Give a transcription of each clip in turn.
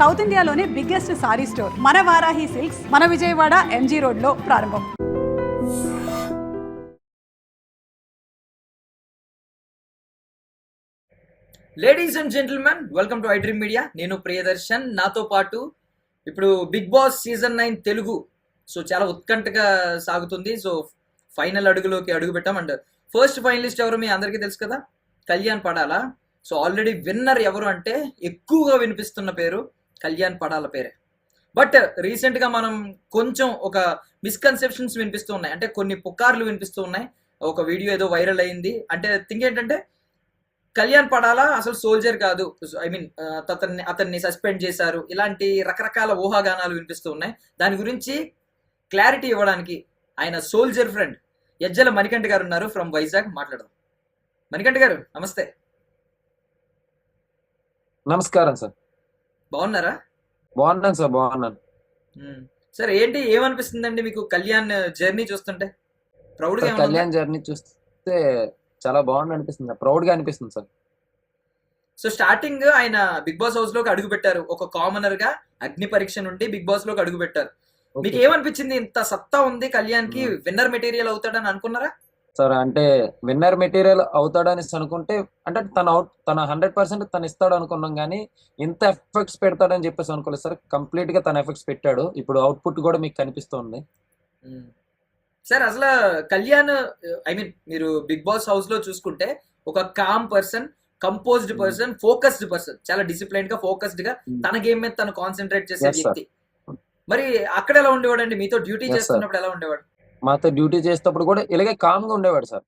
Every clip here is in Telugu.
సౌత్ ఇండియాలోనే బిగ్గెస్ట్ సారీ స్టోర్ మన వారాహి సిల్క్స్ మన విజయవాడ ఎంజీ రోడ్ లో ప్రారంభం. Ladies and gentlemen, welcome to I Dream Media. నేను ప్రియదర్శన్. నాతో పాటు ఇప్పుడు బిగ్ బాస్ సీజన్ 9 తెలుగు చాలా ఉత్కంఠగా సాగుతుంది. ఫైనల్ అడుగులోకి అడుగు పెట్టాం. అండ్ ఫస్ట్ ఫైనలిస్ట్ ఎవరు మీ అందరికీ తెలుసు కదా, కళ్యాణ్ పడాల. ఆల్రెడీ విన్నర్ ఎవరు అంటే ఎక్కువగా వినిపిస్తున్న పేరు కళ్యాణ్ పడాల పేరే. బట్ రీసెంట్గా మనం కొంచెం ఒక మిస్కన్సెప్షన్స్ వినిపిస్తూ ఉన్నాయి, అంటే కొన్ని పుకార్లు వినిపిస్తూ ఉన్నాయి. ఒక వీడియో ఏదో వైరల్ అయింది, అంటే థింక్ ఏంటంటే కళ్యాణ్ పడాలా అసలు సోల్జర్ కాదు, అతన్ని సస్పెండ్ చేశారు, ఇలాంటి రకరకాల ఊహాగానాలు వినిపిస్తూ ఉన్నాయి. దాని గురించి క్లారిటీ ఇవ్వడానికి ఆయన సోల్జర్ ఫ్రెండ్ యజ్జల మణికంఠ గారు ఉన్నారు, ఫ్రమ్ వైజాగ్. మాట్లాడదాం. మణికంఠ గారు నమస్తే. నమస్కారం సార్. బాగున్నారా? బాగున్నాను సార్, బాగున్నాను సార్. ఏమనిపిస్తుందండి మీకు కళ్యాణ్ జర్నీ చూస్తుంటే? ప్రౌడ్ గా కళ్యాణ్ జర్నీ చూస్తే చాలా బాగుంది అనిపిస్తుంది, ప్రౌడ్ గా అనిపిస్తుంది సార్. స్టార్టింగ్ ఆయన బిగ్ బాస్ హౌస్ లోకి అడుగు పెట్టారు, ఒక కామనర్ గా అగ్ని పరీక్ష నుండి బిగ్ బాస్ లోకి అడుగు పెట్టారు. మీకు ఏమనిపించింది? ఇంత సత్తా ఉంది కళ్యాణ్ కి, విన్నర్ మెటీరియల్ అవుతాడని అనుకున్నారా సార్? అంటే విన్నర్ మెటీరియల్ అవుతాడని అనుకుంటే, అంటే తన 100% తను ఇస్తాడు అనుకున్నాం, కానీ ఇంత ఎఫెక్ట్స్ పెడతాడని చెప్పేసి అనుకోలేదు సార్. కంప్లీట్ గా తన ఎఫెక్ట్స్ పెట్టాడు. ఇప్పుడు అవుట్పుట్ కూడా మీకు కనిపిస్తుంది సార్. అసలు కళ్యాణ్, మీరు బిగ్ బాస్ హౌస్ లో చూసుకుంటే ఒక com person, composed person, focused person, చాలా డిసిప్లైన్ గా ఫోకస్డ్ గా తన గేమ్ మీద తను కాన్సన్ట్రేట్ చేసే వ్యక్తి. మరి అక్కడ ఎలా ఉండేవాడు అండి? మీతో డ్యూటీ చేస్తున్నప్పుడు ఎలా ఉండేవాడు? మాతో డ్యూటీ చేసేటప్పుడు కూడా ఇలాగే కామ్ గా ఉండేవాడు సార్.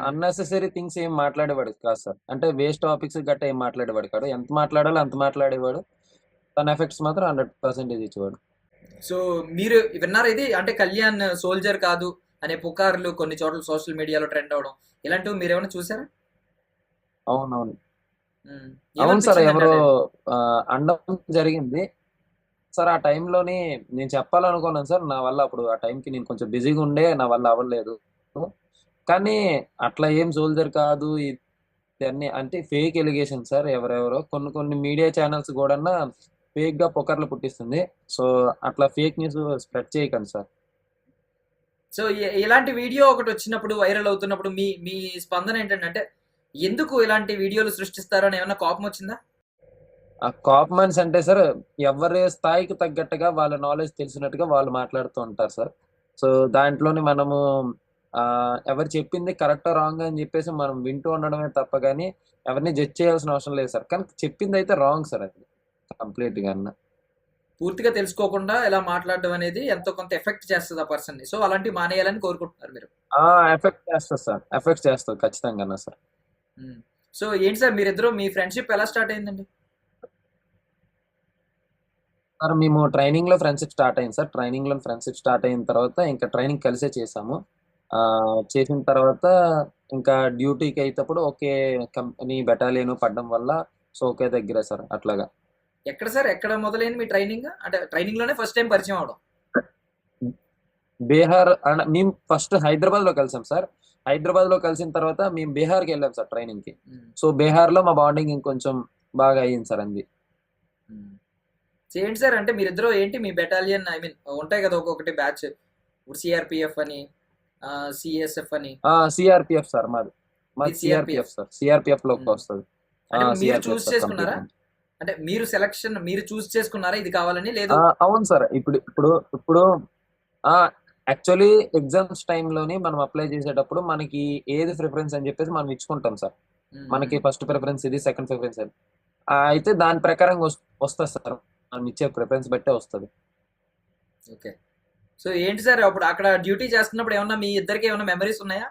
అన్నెసెసరీ థింగ్స్ ఏం మాట్లాడేవాడు కాదు సార్. అంటే వేస్ట్ టాపిక్స్ గట్ట ఏం మాట్లాడేవాడు కాదు. ఎంత మాట్లాడాలో అంత మాట్లాడేవాడు. తన ఎఫెక్ట్స్ మాత్రం 100% ఇచ్చేవాడు. మీరు విన్నారు ఇది, అంటే కళ్యాణ్ సోల్జర్ కాదు అనే పుకార్లు కొన్ని చోట్ల సోషల్ మీడియాలో ట్రెండ్ అవడం, ఇలాంటివి మీరు ఏమైనా చూసారా? అవునవును అవును సార్. ఎవరో అండం జరిగింది సార్. ఆ టైంలోని నేను చెప్పాలనుకున్నాను సార్. నా వల్ల అప్పుడు ఆ టైంకి నేను కొంచెం బిజీగా ఉండే, నా వల్ల అవ్వలేదు. కానీ అట్లా ఏం సోల్జర్ కాదు ఇవన్నీ అంటే ఫేక్ ఎలిగేషన్ సార్. ఎవరెవరో కొన్ని మీడియా ఛానల్స్ కూడా ఫేక్ గా పుకార్లు పుట్టిస్తుంది. అట్లా ఫేక్ న్యూస్ స్ప్రెడ్ చేయకండి సార్. ఇలాంటి వీడియో ఒకటి వచ్చినప్పుడు, వైరల్ అవుతున్నప్పుడు మీ మీ స్పందన ఏంటంటే, అంటే ఎందుకు ఇలాంటి వీడియోలు సృష్టిస్తారో అని ఏమన్నా కోపం వచ్చిందా? ఆ కాప్మన్స్ అంటే సార్, ఎవరి స్థాయికి తగ్గట్టుగా వాళ్ళ నాలెడ్జ్ తెలిసినట్టుగా వాళ్ళు మాట్లాడుతూ ఉంటారు సార్. దాంట్లోని మనము ఎవరు చెప్పింది కరెక్టో రాంగ్ అని చెప్పేసి మనం వింటూ ఉండడమే తప్ప కానీ ఎవరిని జడ్జ్ చేయాల్సిన అవసరం లేదు సార్. కానీ చెప్పింది అయితే రాంగ్ సార్, అది కంప్లీట్ గా. పూర్తిగా తెలుసుకోకుండా ఎలా మాట్లాడడం అనేది ఎంతో కొంత ఎఫెక్ట్ చేస్తుంది ఆ పర్సన్ ని. అలాంటివి మానేయాలని కోరుకుంటున్నారు మీరు? ఎఫెక్ట్ చేస్తారు సార్, ఎఫెక్ట్ చేస్తారు ఖచ్చితంగా సార్. ఏంటి సార్, మీరిద్దరు మీ ఫ్రెండ్షిప్ ఎలా స్టార్ట్ అయిందండి? సార్ మేము ట్రైనింగ్ లో ఫ్రెండ్షిప్ స్టార్ట్ అయింది సార్. ట్రైనింగ్ లో ఫ్రెండ్షిప్ స్టార్ట్ అయిన తర్వాత ఇంకా ట్రైనింగ్ కలిసే చేసాము. చేసిన తర్వాత ఇంకా డ్యూటీకి అయినప్పుడు ఒకే కంపెనీ బెటాలియన్ పడడం వల్ల ఒకే దగ్గర సార్. అట్లాగా. ఎక్కడ సార్, ఎక్కడ మొదలైంది మీ ట్రైనింగ్? అంటే ట్రైనింగ్ లోనే ఫస్ట్ టైం పరిచయం అవడం? బీహార్. మేము ఫస్ట్ హైదరాబాద్ లో కలిసాం సార్. హైదరాబాద్ లో కలిసిన తర్వాత మేము బీహార్కి వెళ్ళాం సార్ ట్రైనింగ్ కి. బీహార్ లో మా బాండింగ్ ఇంకొంచెం బాగా అయ్యింది సార్. అంది ఏంటి సార్, అంటే మీరిద్దరు ఏంటి మీ బెటాలియన్, ఉంటాయి కదా ఒక్కొక్కటి బ్యాచ్, సిఆర్పిఎఫ్ అని, సిఎస్ఎఫ్ అని. CRPF sir. మాది సిఆర్పిఎఫ్ సార్. సిఆర్పిఎఫ్ లోకి వస్తుంది. మీరు చూస్ చేసుకున్నారా? అంటే మీరు సెలక్షన్ మీరు చూస్ చేసుకున్నారా ఇది కావాలని? లేదు. అవును సార్. ఇప్పుడు యాక్చువల్లీ ఎగ్జామ్స్ టైంలోని మనం అప్లై చేసేటప్పుడు మనకి ఏది ప్రిఫరెన్స్ అని చెప్పేసి మనం ఇచ్చుకుంటాం సార్. మనకి ఫస్ట్ ప్రిఫరెన్స్ ఇది, సెకండ్ ప్రిఫరెన్స్ అది. అయితే దాని ప్రకారం వస్తుంది సార్. మనం ఇచ్చే ప్రిఫరెన్స్ బట్టే వస్తుంది. ఓకే. ఏంటి సార్, అప్పుడు అక్కడ డ్యూటీ చేస్తున్నప్పుడు ఏమన్నా మీ ఇద్దరికి ఏమన్నా మెమరీస్ ఉన్నాయా?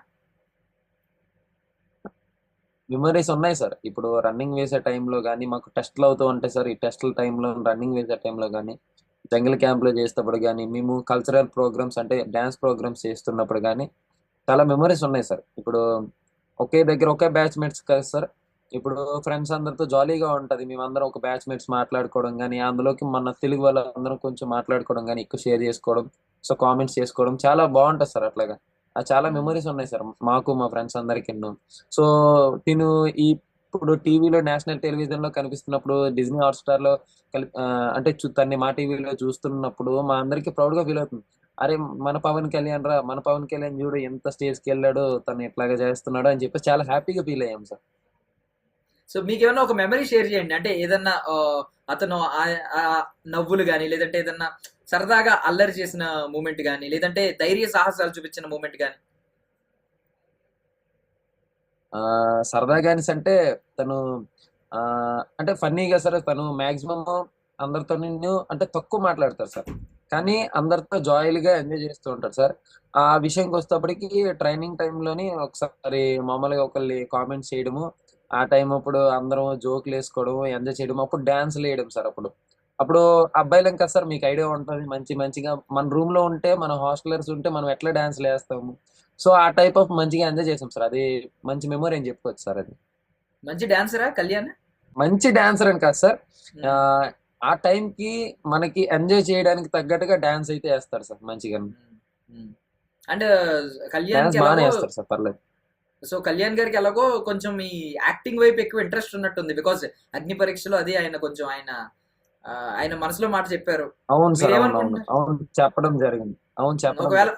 మెమరీస్ ఉన్నాయి సార్. ఇప్పుడు రన్నింగ్ వేసే టైంలో కానీ మాకు టెస్ట్లు అవుతూ ఉంటాయి సార్. ఈ టెస్ట్ల టైంలో, రన్నింగ్ వేసే టైంలో కానీ, జంగిల్ క్యాంప్లో చేసేటప్పుడు కానీ, మేము కల్చరల్ ప్రోగ్రామ్స్ అంటే డ్యాన్స్ ప్రోగ్రామ్స్ చేస్తున్నప్పుడు కానీ చాలా మెమరీస్ ఉన్నాయి సార్. ఇప్పుడు ఒకే దగ్గర ఒకే బ్యాచ్మేట్స్ కదా సార్. ఇప్పుడు ఫ్రెండ్స్ అందరితో జాలీగా ఉంటుంది. మేమందరం ఒక బ్యాచ్మేట్స్ మాట్లాడుకోవడం కానీ, అందులోకి మన తెలుగు వాళ్ళందరం కొంచెం మాట్లాడుకోవడం కానీ, ఎక్కువ షేర్ చేసుకోవడం, కామెంట్స్ చేసుకోవడం చాలా బాగుంటుంది సార్. అట్లాగా చాలా మెమరీస్ ఉన్నాయి సార్ మాకు, మా ఫ్రెండ్స్ అందరికి. తిను ఇప్పుడు టీవీలో నేషనల్ టెలివిజన్ లో కనిపిస్తున్నప్పుడు డిజ్నీ హాట్‌స్టార్ లో అంటే తన్ని మా టీవీలో చూస్తున్నప్పుడు మా అందరికి ప్రౌడ్ గా ఫీల్ అవుతుంది. అరే మన పవన్ కళ్యాణ్ రా, మన పవన్ కళ్యాణ్ చూడు ఎంత స్టేజ్ కి వెళ్ళాడు, తను ఇట్లాగా చేస్తున్నాడు అని చెప్పి చాలా హ్యాపీగా ఫీల్ అయ్యాం సార్. సో మీకేమన్నా ఒక మెమరీ షేర్ చేయండి. అంటే ఏదన్నా అతను ఆ నవ్వులు గాని, లేదంటే ఏదన్నా సరదాగా అల్లరి చేసిన మూమెంట్ గాని, లేదంటే ధైర్య సాహసాలు చూపించిన మూమెంట్ గాని. సరదాగా అనేసి అంటే తను ఆ అంటే ఫన్నీగా సార్, తను మాక్సిమం అందరితో అంటే తక్కువ మాట్లాడతారు సార్, కానీ అందరితో జాయిల్గా ఎంజాయ్ చేస్తూ ఉంటారు సార్. ఆ విషయంకి వచ్చేటప్పటికి ట్రైనింగ్ టైంలోని ఒకసారి మామూలుగా ఒకళ్ళని కామెంట్స్ చేయడము, ఆ టైం అప్పుడు అందరం జోకులు వేసుకోవడం, ఎంజాయ్ చేయడం, అప్పుడు డాన్స్లు వేయడం సార్. అప్పుడు అప్పుడు అబ్బాయిలం కదా సార్, మీకు ఐడియా ఉంటుంది మంచిగా మన రూమ్ లో ఉంటే, మన హాస్టలర్స్ ఉంటే మనం ఎట్లా డాన్స్లు వేస్తాము. సో ఆ టైప్ ఆఫ్ మంచిగా ఎంజాయ్ చేసాం సార్. అది మంచి మెమొరీ అని చెప్పుకోవచ్చు సార్. అది మంచి డాన్సరా కళ్యాణ్? మంచి డాన్సర్ అని కాదు సార్, ఆ ఆ టైం కి మనకి ఎంజాయ్ చేయడానికి తగ్గట్టుగా డాన్స్ అయితే వేస్తారు సార్ మంచిగా. అండ్ కళ్యాణ్ డాన్స్ బాగానే వేస్తారు సార్, పర్లేదు. సో కళ్యాణ్ గారికి ఎలాగో కొంచెం ఈ యాక్టింగ్ వైపు ఎక్కువ ఇంట్రెస్ట్ ఉన్నట్టుంది. బికాస్ అగ్ని పరీక్షలో అది ఆయన కొంచెం ఆయన మనసులో మాట చెప్పారు. అవును సార్, అవును అవును మీరేమనుకుంటున్నారు? అవును చెప్పడం జరిగింది. అవును చెప్పడం ఒకవేళ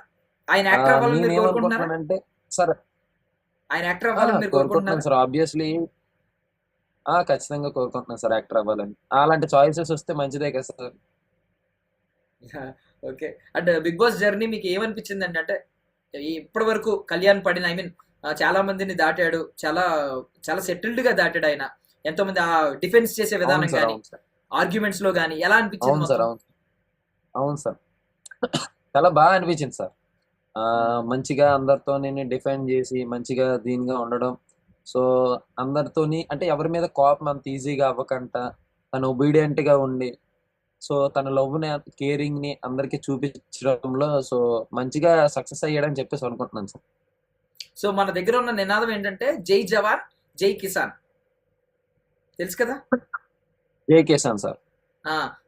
ఆయన యాక్టర్ అవ్వాలని మీరు కోరుకుంటున్నారా? నేనేమనుకుంటున్నానంటే సార్, ఆయన యాక్టర్ అవ్వాలని మీరు కోరుకుంటున్నాను కోరుకుంటున్నారా? Sir obviously. ఖచ్చితంగా కోరుకుంటున్నాను సార్ యాక్టర్ అవ్వాలని. అలాంటి చాయిసెస్ వస్తే మంచిదే కదా sir. Okay. And Bigg Boss journey మీకు ఏమనిపించింది అండి? అంటే ఇప్పటి వరకు కళ్యాణ్ పడిన, ఐ మీన్ చాలా మందిని దాటాడు, చాలా చాలా సెటిల్డ్ గా దాటాడు ఆయన. ఎంతో మంది ఆ డిఫెన్స్ చేసే అవును విధానం సార్, కానీ, అవును సార్, ఆర్గ్యుమెంట్స్ లో కానీ ఎలా అనిపించింది అవును సార్, మొత్తం? అవును అవును సార్. చాలా బాగా అనిపించింది సార్. మంచిగా అందరితో నేను డిఫెండ్ చేసి మంచిగా దీనిగా ఉండడం. సో అందరితోని అంటే ఎవరి మీద కోపం అంత ఈజీగా అవ్వకుండా తను ఒబీడియంట్ గా ఉండి, సో తన లవ్ ని కేరింగ్ ని అందరికి చూపించడంలో సో మంచిగా సక్సెస్ అయ్యాడని చెప్పేసి అనుకుంటున్నాను సార్. సో మన దగ్గర ఉన్న నినాదం ఏంటంటే జై జవాన్ జై కిసాన్, తెలుసు కదా? ఏ కేసాను సార్.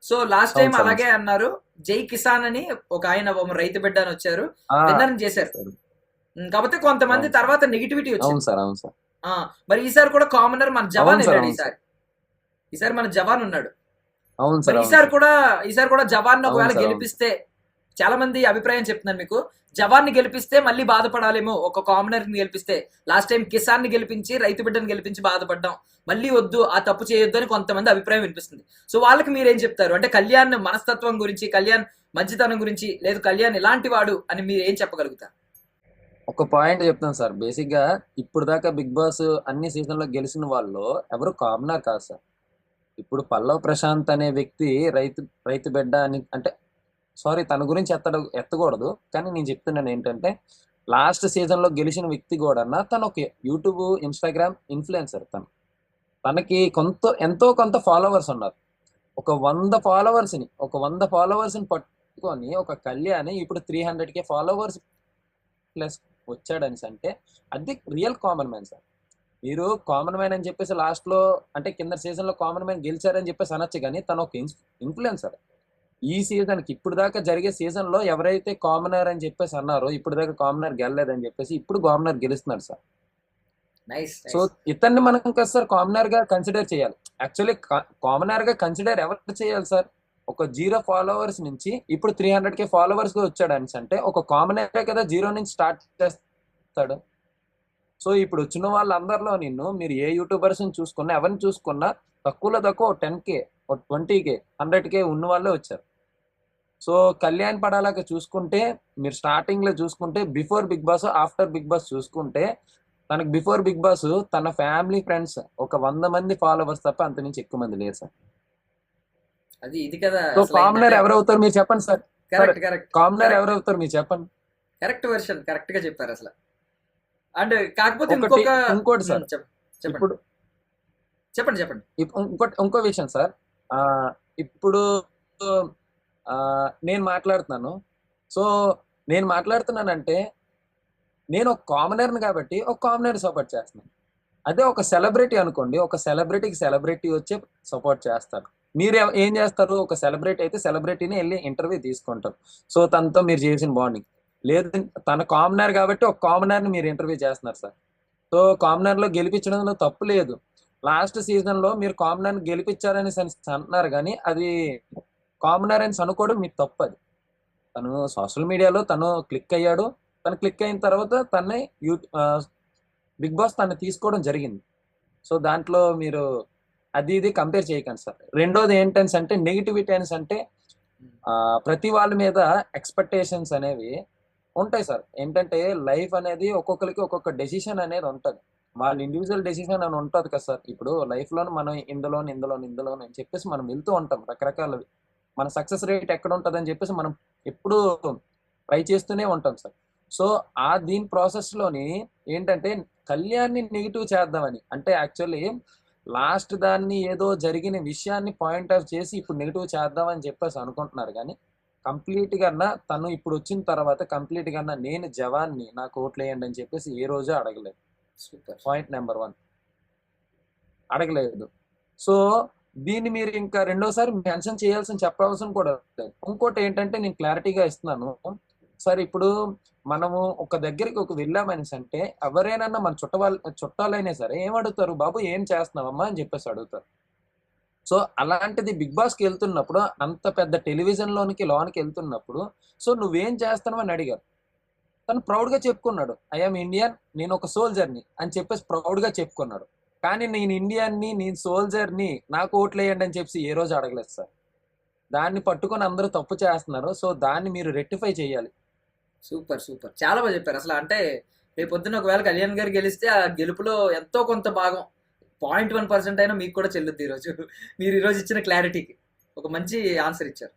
సో లాస్ట్ టైం అవును సార్, అవును అలాగే సార్. అన్నారు. జై కిసాన్ అని ఒక ఆయన రైతు బిడ్డ అని వచ్చారు, ఆ, విన్నర్ చేశారు. సార్. కాకపోతే కొంతమంది అవును సార్, తర్వాత నెగిటివిటీ అవును వచ్చింది. సార్, అవును సార్, మరి ఈసారి కూడా కామనర్ మన జవాన్ అవును సార్, వెళ్ళాడు. అవును సార్, ఈసారి మన జవాన్ ఉన్నాడు. అవును మరి సార్, అవును సార్, ఈసారి కూడా జవాన్ అవును ఒకవేళ సార్, అవును సార్, గెలిపిస్తే, చాలా మంది అభిప్రాయం చెప్తున్నారు మీకు, జవాన్ ని గెలిపిస్తే మళ్ళీ బాధపడాలేమో, ఒక కామనర్ ని గెలిపిస్తే. లాస్ట్ టైం కిసాన్ ని గెలిపించి, రైతు బిడ్డని గెలిపించి బాధపడ్డాం, మళ్ళీ వద్దు ఆ తప్పు చేయొద్దు అని కొంతమంది అభిప్రాయం వినిపిస్తుంది. సో వాళ్ళకి మీరేం చెప్తారు? అంటే కళ్యాణ్ మనస్తత్వం గురించి, కళ్యాణ్ మంచితనం గురించి, లేదు కళ్యాణ్ ఇలాంటి వాడు అని మీరు ఏం చెప్పగలుగుతారు? ఒక పాయింట్ చెప్తాను సార్. బేసిక్ గా ఇప్పుడు దాకా బిగ్ బాస్ అన్ని సీజన్ లో గెలిచిన వాళ్ళు ఎవరు కామనర్ కాదు సార్. ఇప్పుడు పల్లవ్ ప్రశాంత్ అనే వ్యక్తి రైతు రైతు బిడ్డ అని అంటే, సారీ తన గురించి ఎత్తకూడదు, కానీ నేను చెప్తున్నాను ఏంటంటే లాస్ట్ సీజన్ లో గెలిచిన వ్యక్తి కూడా తను ఒక యూట్యూబ్ ఇన్స్టాగ్రామ్ ఇన్ఫ్లుయెన్సర్. తనకి ఎంతో కొంత ఫాలోవర్స్ ఉన్నారు. ఒక 100 ఫాలోవర్స్ ని పట్టుకొని ఒక కళ్యాణ్ ఇప్పుడు 300K ఫాలోవర్స్ ప్లస్ వచ్చాడని అంటే అది రియల్ కామన్ మ్యాన్ సార్. మీరు కామన్ మ్యాన్ అని చెప్పేసి లాస్ట్ లో అంటే కింద సీజన్ లో కామన్ మ్యాన్ గెలిచారని చెప్పేసి అనొచ్చు, కానీ తను ఒక ఇన్ఫ్లుయెన్సర్. ఈ సీజన్ కి ఇప్పుడు దాకా జరిగే సీజన్ లో ఎవరైతే కామనర్ అని చెప్పేసి అన్నారో, ఇప్పుడు దాకా కామనర్ గెలలేదని చెప్పేసి ఇప్పుడు కామనర్ గెలుస్తున్నాడు సార్. నైస్. సో ఇతన్ని మనం కదా సార్ కామనర్ గా కన్సిడర్ చేయాలి. యాక్చువల్లీ కామనర్ గా కన్సిడర్ ఎవరు చేయాలి సార్? ఒక 0 ఫాలోవర్స్ నుంచి ఇప్పుడు 300K ఫాలోవర్స్ గా వచ్చాడు అని అంటే ఒక కామనరే కదా 0 నుంచి స్టార్ట్ చేస్తాడు. సో ఇప్పుడు వచ్చిన వాళ్ళందరిలో మీరు ఏ యూట్యూబర్స్ చూసుకున్నా, ఎవరిని చూసుకున్నా తక్కువలో తక్కువ 10K, 20K, 100K ఉన్న వాళ్ళే వచ్చారు. సో కళ్యాణ్ పడాలాగా చూసుకుంటే, మీరు స్టార్టింగ్ లో చూసుకుంటే before Bigg Boss, after Bigg Boss చూసుకుంటే, తనకు బిఫోర్ బిగ్ బాస్ తన ఫ్యామిలీ ఫ్రెండ్స్ ఒక 100 మంది ఫాలోవర్స్ తప్ప అంత నుంచి ఎక్కువ మంది లేరు సార్. అది ఇది కదా. సో కామనర్ ఎవరవుతారు మీరు చెప్పండి సార్. కరెక్ట్ కరెక్ట్ కామనర్ ఎవరవుతారు మీరు చెప్పండి. కరెక్ట్ వెర్షన్, కరెక్ట్ గా చెప్పారు అసలు. అండ్ కాకపోతే ఇంకోటి సార్, చెప్పండి ఇప్పుడు చెప్పండి చెప్పండి. ఇంకో విషయం సార్. ఇప్పుడు నేను మాట్లాడుతున్నాను. సో నేను మాట్లాడుతున్నానంటే నేను ఒక కామనర్ని కాబట్టి ఒక కామనర్ సపోర్ట్ చేస్తున్నాను. అదే ఒక సెలబ్రిటీ అనుకోండి, ఒక సెలబ్రిటీ వచ్చే సపోర్ట్ చేస్తారు. మీరు ఏం చేస్తారు? ఒక సెలబ్రిటీ అయితే సెలబ్రిటీని వెళ్ళి ఇంటర్వ్యూ తీసుకుంటారు. సో తనతో మీరు చేసిన బాండింగ్ లేదు. తన కామనర్ కాబట్టి ఒక కామనర్ని మీరు ఇంటర్వ్యూ చేస్తున్నారు సార్. సో కామనర్ లో గెలిపించడంలో తప్పు లేదు. లాస్ట్ సీజన్ లో మీరు కామనర్ గెలిపించారని అంటున్నారు, కానీ అది కామనర్ అని అనుకోవడం మీకు తప్పు. అది తను సోషల్ మీడియాలో తను క్లిక్ అయ్యాడు. తను క్లిక్ అయిన తర్వాత తన్నే బిగ్ బాస్ తను తీసుకోవడం జరిగింది. సో దాంట్లో మీరు అది ఇది కంపేర్ చేయకండి సార్. రెండోది ఏంటని అంటే నెగిటివిటీ అని అంటే ప్రతి వాళ్ళ మీద ఎక్స్పెక్టేషన్స్ అనేవి ఉంటాయి సార్. ఏంటంటే లైఫ్ అనేది ఒక్కొక్కరికి ఒక్కొక్క డెసిషన్ అనేది ఉంటుంది. వాళ్ళ ఇండివిజువల్ డెసిషన్ అని ఉంటుంది కదా సార్. ఇప్పుడు లైఫ్ లో మనం ఇందులో అని చెప్పేసి మనం వెళ్తూ ఉంటాం రకరకాలవి. మన సక్సెస్ రేట్ ఎక్కడ ఉంటుంది అని చెప్పేసి మనం ఎప్పుడు ట్రై చేస్తూనే ఉంటాం సార్. సో దీని ప్రాసెస్ లోని ఏంటంటే కళ్యాణ్ని నెగిటివ్ చేద్దామని అంటే యాక్చువల్లీ లాస్ట్ దాన్ని ఏదో జరిగిన విషయాన్ని పాయింట్ ఆఫ్ చేసి ఇప్పుడు నెగిటివ్ చేద్దామని చెప్పేసి అనుకుంటున్నారు, కానీ కంప్లీట్ గా తను ఇప్పుడు వచ్చిన తర్వాత కంప్లీట్ గా నేను జవాన్ని నాకు ఓట్లు వేయండి అని చెప్పేసి ఏ రోజు అడగలేదు. సూపర్. పాయింట్ నెంబర్ 1 అడగలేదు. సో దీన్ని మీరు ఇంకా రెండోసారి మెన్షన్ చేయాల్సిన చెప్పవలసిన కూడా లేదు. ఇంకోటి ఏంటంటే నేను క్లారిటీగా ఇస్తున్నాను సార్. ఇప్పుడు మనము ఒక దగ్గరికి ఒక వెళ్ళామనేసి అంటే ఎవరైనా మన చుట్టాలైనా సరే ఏమడుగుతారు, బాబు ఏం చేస్తున్నావమ్మా అని చెప్పేసి అడుగుతారు. సో అలాంటిది బిగ్ బాస్కి వెళ్తున్నప్పుడు అంత పెద్ద టెలివిజన్ లోనికి వెళ్తున్నప్పుడు సో నువ్వేం చేస్తున్నావు అని అడిగారు. తను ప్రౌడ్ గా చెప్పుకున్నాడు, ఐఎమ్ ఇండియన్, నేను ఒక సోల్జర్ని అని చెప్పేసి ప్రౌడ్ గా చెప్పుకున్నాడు. కానీ నేను ఇండియన్ని, నేను సోల్జర్ని, నాకు ఓట్లు వేయండి అని చెప్పి ఏ రోజు అడగలేదు సార్. దాన్ని పట్టుకొని అందరూ తప్పు చేస్తున్నారు. సో దాన్ని మీరు రెక్టిఫై చేయాలి. సూపర్ సూపర్, చాలా బాగా చెప్పారు. అసలు అంటే రేపు పొద్దున్న ఒకవేళ కళ్యాణ్ గారు గెలిస్తే ఆ గెలుపులో ఎంతో కొంత భాగం 0.1% అయినా మీకు కూడా చెల్లుద్ది. ఈరోజు మీరు ఈరోజు ఇచ్చిన క్లారిటీకి ఒక మంచి ఆన్సర్ ఇచ్చారు.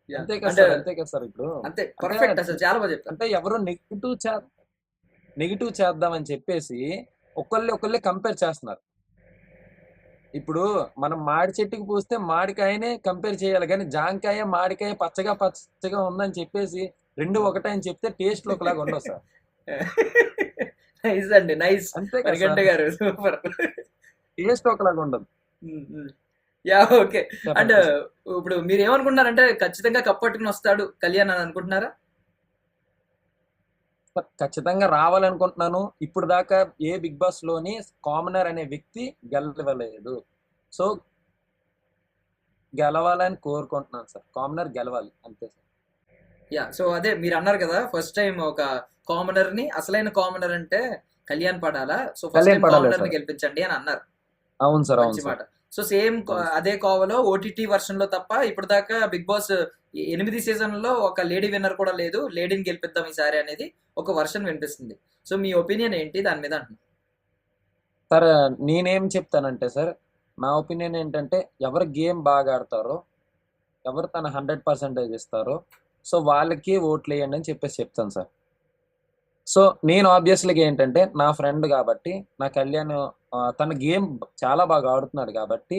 Yeah. అంతే కదా అంటే సార్, అంతే కదా సార్. ఇప్పుడు అంతే పర్ఫెక్ట్, అసలు చాలా బాగా చెప్పారు. అంటే ఎవరు నెగిటివ్ చేద్దామని చెప్పేసి ఒకళ్ళే కంపేర్ చేస్తున్నారు. ఇప్పుడు మనం మాడి చెట్టుకి పూస్తే మాడికాయనే కంపేర్ చేయాలి, కానీ జాంకాయ మాడికాయ పచ్చగా ఉందని చెప్పేసి రెండు ఒకటే అని చెప్తే టేస్ట్ ఒకలాగా ఉండవు సార్. నైస్ అండి, నైస్. అంతే కదా మణికంఠ సార్, గారు సూపర్. టేస్ట్ ఒకలాగా ఉండదు. Yeah okay. అండ్ చెప్పండి సార్. ఇప్పుడు మీరు ఏమనుకుంటున్నారంటే ఖచ్చితంగా కప్పట్టుకుని వస్తాడు కళ్యాణ్ అని అనుకుంటున్నారా? ఖచ్చితంగా రావాలనుకుంటున్నాను. ఇప్పుడు దాకా ఏ బిగ్ బాస్ లోని కామనర్ అనే వ్యక్తి గెలవలేదు. సో గెలవాలని కోరుకుంటున్నాను సార్. కామనర్ గెలవాలి అంతే సార్. యా, సో అదే మీరు అన్నారు కదా ఫస్ట్ టైం ఒక కామనర్ ని, అసలైన కామనర్ అంటే కళ్యాణ్ పడాలా, సో ఫస్ట్ కళ్యాణ్ టైం పడాలి కామనర్ ని సార్. గెలిపించండి అని అన్నారు. అవును సార్, అవును మంచి సార్, మాట. సో సేమ్ అవును సార్. అదే కోవలో ఓటీటీ వర్షన్ లో తప్ప ఇప్పుడు దాకా బిగ్ బాస్ 8 సీజన్లలో ఒక లేడీ విన్నర్ కూడా లేదు. లేడీని గెలిపిద్దాం ఈసారి అనేది ఒక వర్షన్ వినిపిస్తుంది. సో మీ ఒపీనియన్ ఏంటి దాని మీద అంటున్నా? సార్ నేనేం చెప్తానంటే సార్, నా ఒపీనియన్ ఏంటంటే ఎవరు గేమ్ బాగా ఆడతారో, ఎవరు తన 100% ఇస్తారో సో వాళ్ళకి ఓట్లు వేయండి అని చెప్పేసి చెప్తాను సార్. సో నేను ఆబ్వియస్లీగా ఏంటంటే నా ఫ్రెండ్ కాబట్టి నా కళ్యాణ్ తన గేమ్ చాలా బాగా ఆడుతున్నాడు కాబట్టి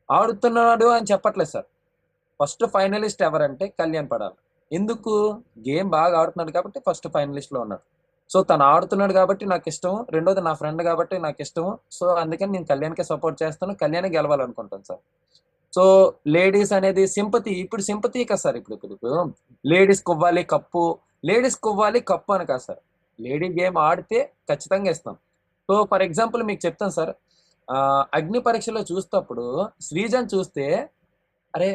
ఆడుతున్నాడు అని చెప్పట్లేదు సార్. ఫస్ట్ ఫైనలిస్ట్ ఎవరంటే కళ్యాణ్ పడాలి. ఎందుకు? గేమ్ బాగా ఆడుతున్నాడు కాబట్టి ఫస్ట్ ఫైనలిస్ట్ లో ఉన్నాడు. సో తను ఆడుతున్నాడు కాబట్టి నాకు ఇష్టం, రెండోది నా ఫ్రెండ్ కాబట్టి నాకు ఇష్టం. సో అందుకని నేను కళ్యాణ్కి సపోర్ట్ చేస్తాను, కళ్యాణ్ గెలవాలనుకుంటాను సార్. సో లేడీస్ అనేది సింపతి, ఇప్పుడు సింపతి కదా సార్. ఇప్పుడు లేడీస్ కొవ్వాలి కప్పు, లేడీస్ కొవ్వాలి కప్పు అని కాదు సార్. లేడీ గేమ్ ఆడితే ఖచ్చితంగా ఇస్తాం. సో ఫర్ ఎగ్జాంపుల్ మీకు చెప్తాను సార్, అగ్ని పరీక్షలో చూస్తప్పుడు శ్రీజని చూస్తే అరే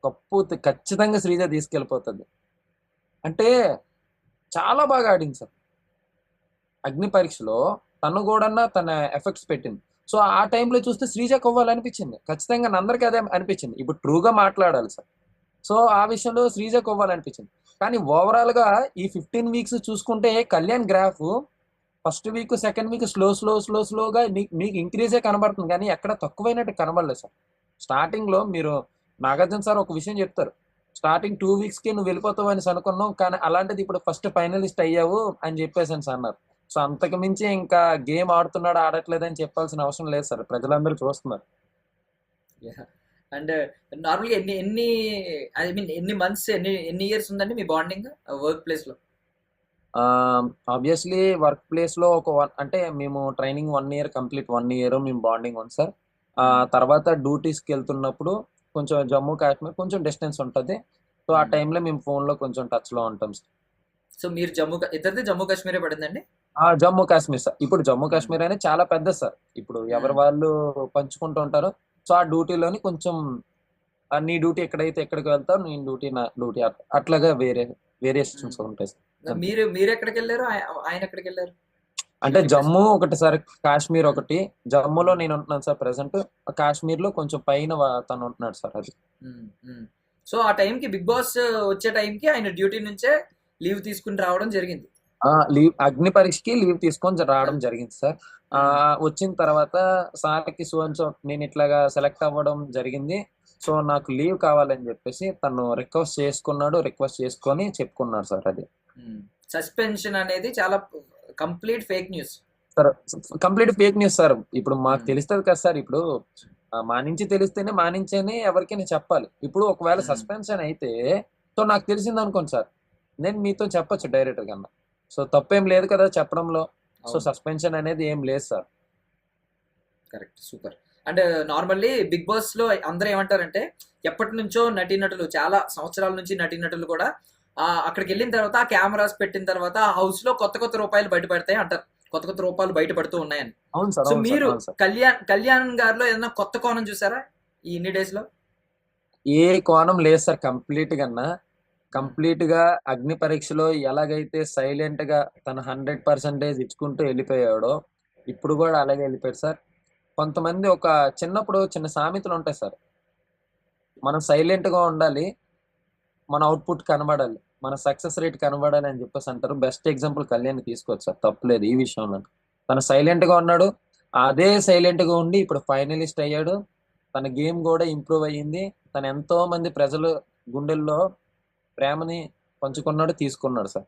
కప్పు ఖచ్చితంగా శ్రీజ తీసుకెళ్ళిపోతుంది అంటే చాలా బాగా ఆడింది సార్. అగ్ని పరీక్షలో తను కూడా తన ఎఫెక్ట్స్ పెట్టింది. సో ఆ టైంలో చూస్తే శ్రీజ కొవ్వాలనిపించింది, ఖచ్చితంగా అందరికీ అదే అనిపించింది. ఇప్పుడు ట్రూగా మాట్లాడాలి సార్. సో ఆ విషయంలో శ్రీజ కొవ్వాలనిపించింది. కానీ ఓవరాల్ గా ఈ 15 వీక్స్ చూసుకుంటే Kalyan graph first week second week స్లోగా మీకు ఇంక్రీజే కనబడుతుంది, కానీ ఎక్కడ తక్కువైనట్టు కనబడలేదు సార్. స్టార్టింగ్ లో మీరు నాగార్జున సార్ ఒక విషయం చెప్తారు, స్టార్టింగ్ 2 వీక్స్ కి నువ్వు వెళ్ళిపోతావు అని అనుకున్నావు, కానీ అలాంటిది ఇప్పుడు ఫస్ట్ ఫైనలిస్ట్ అయ్యావు అని చెప్పేసి అన్నారు. సో అంతకు మించి ఇంకా గేమ్ ఆడుతున్నాడు ఆడట్లేదని చెప్పాల్సిన అవసరం లేదు సార్, ప్రజలందరూ చూస్తున్నారు. అండ్ నార్మల్గా ఎన్ని ఐ మీన్ ఎన్ని మంత్స్ ఎన్ని ఇయర్స్ ఉందండి మీ బాండింగ్ వర్క్ ప్లేస్ లో? ఆబ్వియస్లీ వర్క్ ప్లేస్ లో అంటే మేము ట్రైనింగ్ 1 ఇయర్ కంప్లీట్ 1 ఇయర్ మేము బాండింగ్ ఉంది సార్. తర్వాత డ్యూటీస్కి వెళ్తున్నప్పుడు కొంచెం జమ్మూ కాశ్మీర్ కొంచెం డిస్టెన్స్ ఉంటుంది. సో ఆ టైంలో మేము ఫోన్లో కొంచెం టచ్లో ఉంటాం సార్. సో మీరు ఇద్దరిది జమ్మూ కాశ్మీరే పడిందండి. జమ్మూ కాశ్మీర్ సార్. ఇప్పుడు జమ్మూ ఉమ్, కాశ్మీర్ అనేది చాలా పెద్ద సార్. ఇప్పుడు ఎవరు ఉమ్, వాళ్ళు పంచుకుంటూ ఉంటారు. సో ఆ డ్యూటీలోని కొంచెం నీ డ్యూటీ ఎక్కడైతే ఎక్కడికి వెళ్తావు, నీ డ్యూటీ నా డ్యూటీ అట్లాగా వేరియేషన్స్ ఉమ్. ఉంటాయి సార్. అంతే. మీరు ఎక్కడికి వెళ్ళారు, ఆయన ఎక్కడికి వెళ్ళారు అంటే డ్యూటీ ప్లేస్? జమ్మూ ఒకటి సార్, కాశ్మీర్ ఒకటి. జమ్మూలో నేను ఉంటున్నాను సార్ ప్రెసెంట్. కాశ్మీర్ లో కొంచెం పైన తను ఉంటున్నాడు సార్. అది సో ఆ టైంకి బిగ్ బాస్ వచ్చే టైంకి ఆయన డ్యూటీ నుంచే లీవ్ తీసుకుని రావడం జరిగింది. లీవ్ అగ్ని పరీక్షకి లీవ్ తీసుకొని రావడం జరిగింది సార్. ఉమ్, వచ్చిన తర్వాత సార్కి సో నేను ఇట్లాగా సెలెక్ట్ అవ్వడం జరిగింది. సో నాకు లీవ్ కావాలని చెప్పేసి తను రిక్వెస్ట్ చేసుకొని చెప్పుకున్నాడు సార్. అది సస్పెన్షన్ అనేది చాలా complete fake news. Sir complete fake news sir. ఇప్పుడు మాకు తెలుస్తుంది కదా సార్. ఇప్పుడు మా నుంచి తెలిస్తేనే మా నుంచేనే ఎవరికైనా చెప్పాలి. ఇప్పుడు ఒకవేళ ఉమ్, సస్పెన్షన్ అయితే సో నాకు తెలిసింది అనుకోండి సార్, నేను మీతో చెప్పొచ్చు డైరెక్ట్ గా. సో తప్పేం లేదు కదా చెప్పడంలో. సో అవును, సస్పెన్షన్ అనేది ఏం లేదు sir. Correct, super. And normally Bigg Boss లో అందరూ ఏమంటారంటే, ఎప్పటి నుంచో నటీనటులు, చాలా సంవత్సరాల నుంచి నటీనటులు కూడా అక్కడికి వెళ్ళిన తర్వాత ఆ కెమెరాస్ పెట్టిన తర్వాత ఆ హౌస్ లో కొత్త కొత్త రూపాయలు బయటపడతాయి అంటారు, కొత్త కొత్త రూపాయలు బయటపడుతూ ఉన్నాయని. అవును సార్, సో అవును సార్, మీరు అవును సార్. కళ్యాణ్ గారిలో ఏదైనా కొత్త కోణం చూసారా ఈ ఇన్ని డేస్ లో? ఏ కోణం లేదు సార్. ఉమ్, కంప్లీట్ గా అగ్ని పరీక్షలో ఎలాగైతే సైలెంట్ గా తన 100% ఇచ్చుకుంటూ వెళ్ళిపోయాడో ఇప్పుడు కూడా అలాగే వెళ్ళిపోయాడు సార్. కొంతమంది చిన్నప్పుడు చిన్న సామెతలు ఉంటాయి సార్. మనం సైలెంట్ గా ఉండాలి, మన అవుట్పుట్ కనబడాలి, మన సక్సెస్ రేట్ కనబడాలి అని చెప్పేసి అంటారు. బెస్ట్ ఎగ్జాంపుల్ కళ్యాణ్ తీసుకోవచ్చు సార్, తప్పులేదు ఈ విషయంలో. తను సైలెంట్ గా ఉన్నాడు, అదే సైలెంట్ గా ఉండి ఇప్పుడు ఫైనలిస్ట్ అయ్యాడు. తన గేమ్ కూడా ఇంప్రూవ్ అయ్యింది. తను ఎంతో మంది ప్రజలు గుండెల్లో ప్రేమని పంచుకున్నాడు, తీసుకున్నాడు సార్.